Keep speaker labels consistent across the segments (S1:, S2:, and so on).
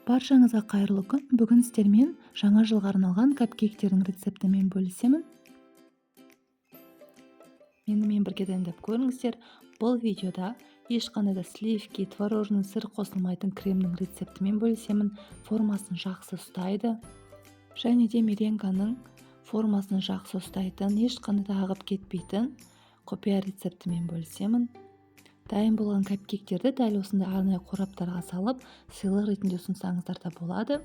S1: Баршаңызға қайырлы күн. Бүгін сіздермен жаңа жылға арналған капкейктердің рецептімен бөлісемін. Менімен бірге дайындап көріңіздер. Бұл видеода ешқандай да сливки, творожный сыр қосылмайтын кремнің рецептімен бөлісемін. Формасын жақсы ұстайды. Және де меренганың формасын жақсы ұстайтын, ешқандай да ағып кетпейтін құпия рецептімен бөлісемін. Дайын болған капкейктерді дәл осындай арнайы қораптарға салып, сыйлық ретінде ұсынсаңыздар да болады.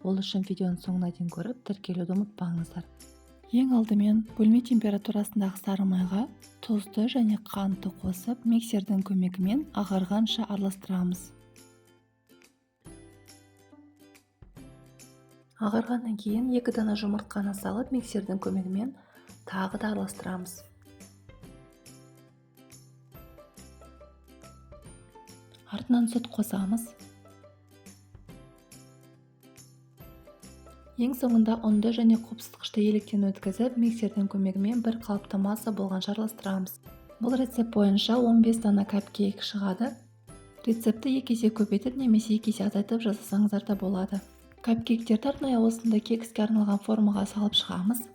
S1: Ол үшін видеоның соңына дейін көріп, тіркелуді ұмытпаңыздар. Ең алдымен бөлме температурасындағы сары майға тұзды және қантты қосып, миксердің көмегімен ағарғанша араластырамыз. Ағарғаннан кейін 2 дана жұмыртқаны салып, миксердің көмегімен тағы да араластырамыз. Артынан сүт қосамыз. Ең соңында ұнды және қопсытқышты електен өткізіп, миксердің көмегімен бір қалыпты масса болғанша араластырамыз. Бұл рецепт бойынша 15 дана капкейк шығады. Рецепті 2 есе көбейтіп, немесе 2 есе азайтып жасасаңыздар да болады. Капкейктерді арнайы осындай кекске арналған формаға салып шығамыз.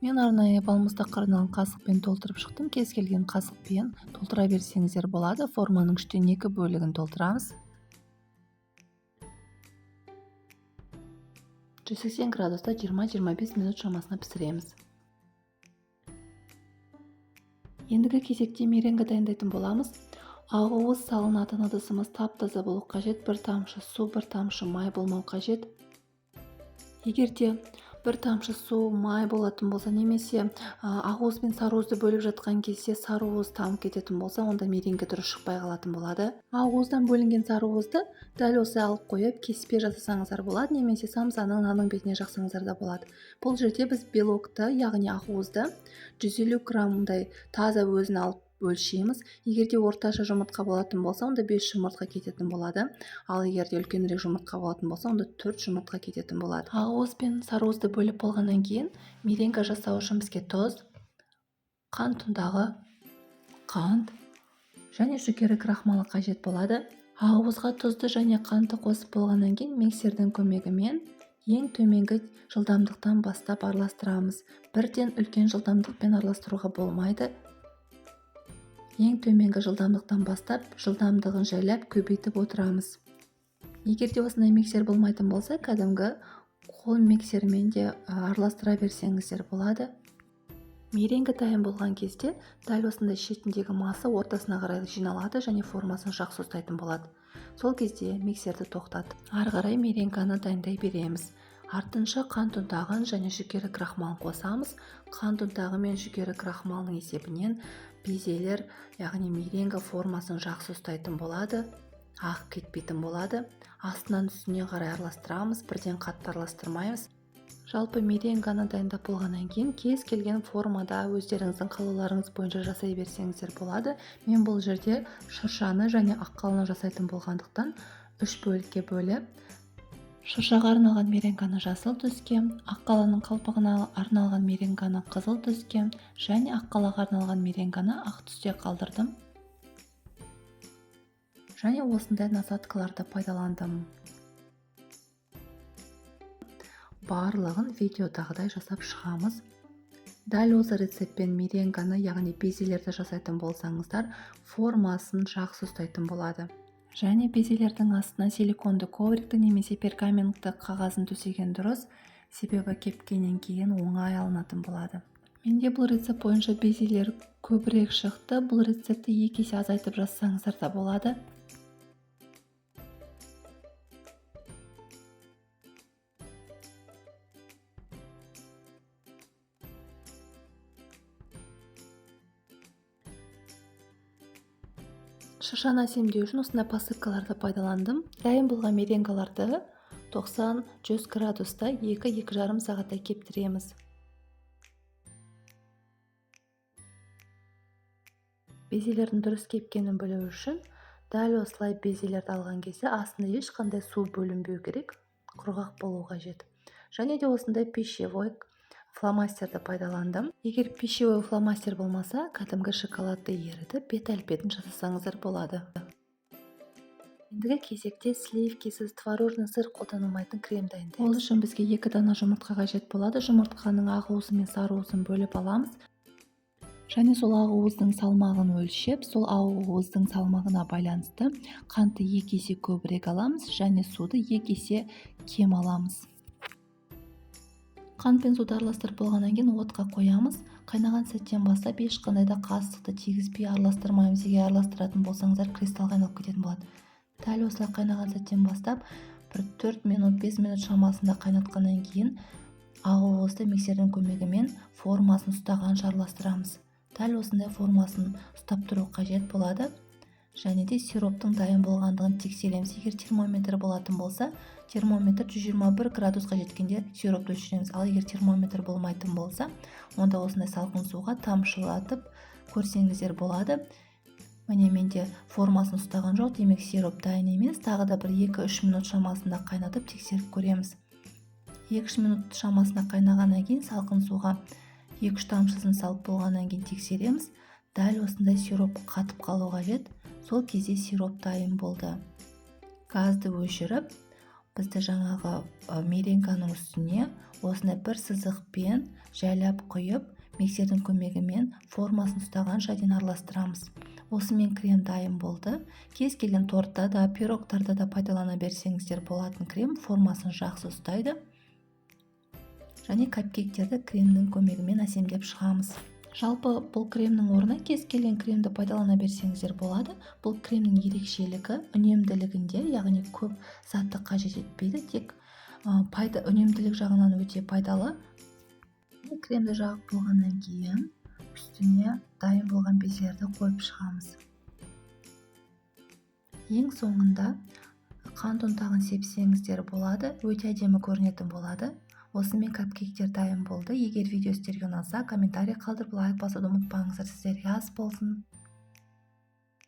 S1: Мен арнайы балмұздаққа арналған қасықпен толтырып шықтым. Кез келген қасықпен толтыра берсеңіздер болады. Форманың 3-тен 2 бөлігін толтырамыз. 180 градуста 20-25 минут шамасына пісіреміз. Ендігі кезекте меренге дайындайтын боламыз. Ақуыз салынатын ыдысымыз тап-таза болу қажет. 1 тамшы су, 1 тамшы май болмау қажет. Егер де 1 тамшы су, май болатын болса, немесе ақуыз бен сарыуызды бөліп жатқан кезде сарыуыз тамып кететін болса, онда меренге дұрыс шықпай қалатын болады. Ақуыздан бөлінген сарыуызды дәл осы алып қойып, кеспе жасасаңыздар болады, немесе самсаның нанның бетіне жақсаңыздар да болады. Бұл жерде біз белокты, яғни ақуызды 150 граммдай таза өзін алып өлшейміз. Егер де орташа жұмыртқа болатын болса, онда 5 жұмыртқа кететін болады. Ал егер де үлкенірек жұмыртқа болатын болса, онда 4 жұмыртқа кететін болады. Ақуыз бен сарыуызды бөліп болғаннан кейін, меренге жасау үшін бізге тұз, қант ұнтағы, қант және жүгері крахмалы қажет болады. Ақуызға тұзды және қантты қосып болғаннан кейін, миксердің көмегімен ең төменгі жылдамдықтан бастап араластырамыз. Бірден үлкен жылдамдықпен араластыруға болмайды. Ең төменгі жылдамдықтан бастап, жылдамдығын жайлап көбейтіп отырамыз. Егер де осындай миксер болмайтын болса, кәдімгі қол миксермен де араластыра берсеңіздер болады. Меренге дайын болған кезде, дәл осындай шетіндегі масы ортасына қарай жиналады және формасын жақсы ұстайтын болады. Сол кезде миксерді тоқтатып, ары қарай меренганы дайындай береміз. Артынша қант ұнтағын және жүгері крахмалын қосамыз. Қант ұнтағы мен жүгері крахмалының есебінен безелер, яғни меренга формасын жақсы ұстайтын болады, ақ кетпейтін болады. Астынан үстіне қарай араластырамыз, бірден қатты араластырмаймыз. Жалпы меренганы дайындап болғаннан кейін кез келген формада өздеріңіздің қалауларыңыз бойынша жасай берсеңіздер болады. Мен бұл жерде шыршаны және аққаланы жасайтын болғандықтан 3 бөлікке бөліп, шыршаға арналған меренганы жасыл түске, аққаланың қалпағына арналған меренганы қызыл түске және аққалаға арналған меренганы ақ түсте қалдырдым. Және осындай насаткаларды пайдаландым. Барлығын видеодағыдай жасап шығамыз. Дәл осы рецептпен меренганы, яғни безелерді жасайтын болсаңыздар, формасын жақсы ұстайтын болады. Және безелердің астына силиконды коврикті немесе пергаментті қағазын төсеген дұрыс, себебі кепкеннен кейін оңай алынатын болады. Менде бұл рецепт бойынша безелер көбірек шықты. Бұл рецепті 2 есе азайтып жазсаңыздар да болады. Шыршаны әсемдеу үшін осындай посыпкаларды пайдаландым. Дайын болған меренгаларды 90-100 градуста 2-2,5 сағаттай кептіреміз. Безелердің дұрыс кепкенін білу үшін дәл осылай безелерді алған кезде астында ешқандай су бөлінбеу керек, құрғақ болу қажет. Және де осындай пищевой фломастерді пайдаландым. Егер пищевой фломастер болмаса, кәдімгі шоколадты ерітіп бет әлпетін жасасаңыздар болады. Ендігі кезекте сливкисіз творожный сыр қолданылмайтын крем дайындаймыз. Ол үшін бізге 2 дана жұмыртқа қажет болады. Жұмыртқаның ақ уызы мен сары уызын бөліп аламыз. Және сол ақ уыздың салмағын өлшеп, сол ақ уыздың салмағына байланысты қантты 2 есе көбірек аламыз және суды 2 есе кем аламыз. Қант пен суды араластырып болғаннан кейін отқа қоямыз. Қайнаған сәттен бастап ешқандай да қасықты тигізбей араластырмаймыз. Егер араластыратын болсаңыздар кристалға айналып кететін болады. Дәл осылай қайнаған сәттен бастап бір 4 минут 5 минут шамасында қайнатқаннан кейін ақ уызды миксердің көмегімен формасын ұстағанша араластырамыз. Дәл осындай формасын ұстап тұру қажет болады. Және де сироптың дайын болғандығын тексереміз. Егер термометр болатын болса, термометр 121 градусқа жеткенде сиропты өшіреміз. Ал егер термометр болмайтын болса, онда осындай салқын суға тамшылатып көрсеңіздер болады. Міне менде формасын ұстаған жоқ, демек сироп дайын емес. Тағы да бір 2-3 минут шамасында қайнатып тексеріп көреміз. 2-3 минут шамасында қайнағаннан кейін салқын суға 2-3 тамшысын салып болғаннан кейін тексереміз. Дәл осындай сироп қатып қалу қажет. Сол кезде сироп дайын болды. Газды өшіріп, бізді жаңағы меренганың үстіне осындай бір сызықпен жайлап құйып, миксердің көмегімен формасын ұстағанша дейін араластырамыз. Осымен крем дайын болды. Кез келген тортта да, пирогтарда да пайдалана берсеңіздер болатын крем формасын жақсы ұстайды. Және капкейктерді кремнің көмегімен әсемдеп шығамыз. Жалпы бұл кремнің орнына кез келген кремді пайдалана берсеңіздер болады. Бұл кремнің ерекшелігі үнемділігінде, яғни көп затты қажет етпейді, тек үнемділік жағынан өте пайдалы. Кремді жағып болғаннан кейін үстіне дайын болған безлерді қойып шығамыз. Ең соңында қант ұнтағын сепсеңіздер болады, өте әдемі көрінетін болады. Осымен капкейктер дайын болды. Егер видео сіздерге ұнаса, комментарий қалдырып лайк басуды ұмытпаңыздар. Сіздерге ас болсын.